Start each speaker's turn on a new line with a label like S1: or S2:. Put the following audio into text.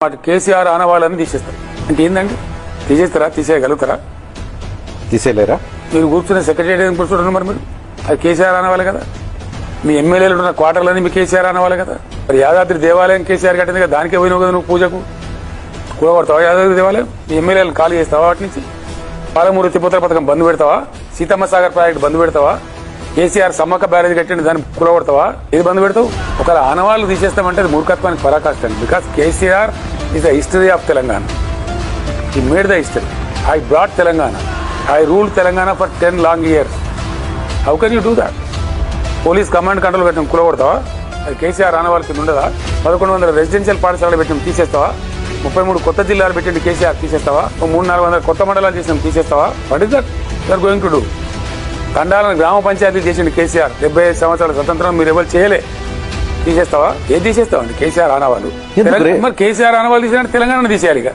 S1: వాటి కేసీఆర్ ఆనవాళ్ళని తీసేస్తారు అంటే ఏందండి? తీసేస్తారా? తీసేయగలుగుతారా?
S2: తీసేయలేరా?
S1: మీరు కూర్చున్న సెక్రటరీ కూర్చుంటున్నారు మరి మీరు అది కేసీఆర్ ఆనవాలి కదా. మీ ఎమ్మెల్యేలు ఉన్న క్వార్టర్లని మీ కేసీఆర్ ఆనవాలి కదా. మరి యాదాద్రి దేవాలయం కేసీఆర్ కట్టింది కదా, దానికే పోయినావు కదా నువ్వు పూజకు. కూడగొడతావా యాదాద్రి దేవాలయం? మీ ఎమ్మెల్యేలు ఖాళీ చేస్తావా వాటి నుంచి? పాలమూరు తిప్పుతల పథకం బంద్ పెడతావా? సీతమ్మ సాగర్ ప్రాజెక్టు బంద్ పెడతావా? కేసీఆర్ సమ్మక్క బ్యారేజ్ కట్టిండి దాన్ని కూడగొడతావా? ఏది బంద్ పెడతావు? ఒకవేళ ఆనవాళ్ళు తీసేస్తామంటే అది మూర్ఖత్వానికి పరాకాష్ట అండి. Because KCR is the history of Telangana. He made the history. I brought Telangana. I ruled Telangana for 10 long years. How can you do that? Police command control పెట్టిన కూలగొడతావా? అది కేసీఆర్ ఆనవాళ్ళ కింద ఉండదా? 1100 రెసిడెన్షియల్ పాఠశాలలు పెట్టిన తీసేస్తావా? 33 కొత్త జిల్లాలు పెట్టింది కేసీఆర్ తీసేస్తావా? 300-400 కొత్త మండలాలు చేసిన తీసేస్తావా? What is that you are going to do? తండాలను గ్రామ పంచాయతీ చేసింది కేసీఆర్. 75 సంవత్సరాల స్వతంత్రం మీరు ఎవరు చేయలే. తీసేస్తావా? ఏది తీసేస్తావా అండి కేసీఆర్ ఆనవాళ్ళు? మరి కేసీఆర్ ఆనవాళ్ళు తీసినట్టు తెలంగాణ తీసేయాలి ఇక.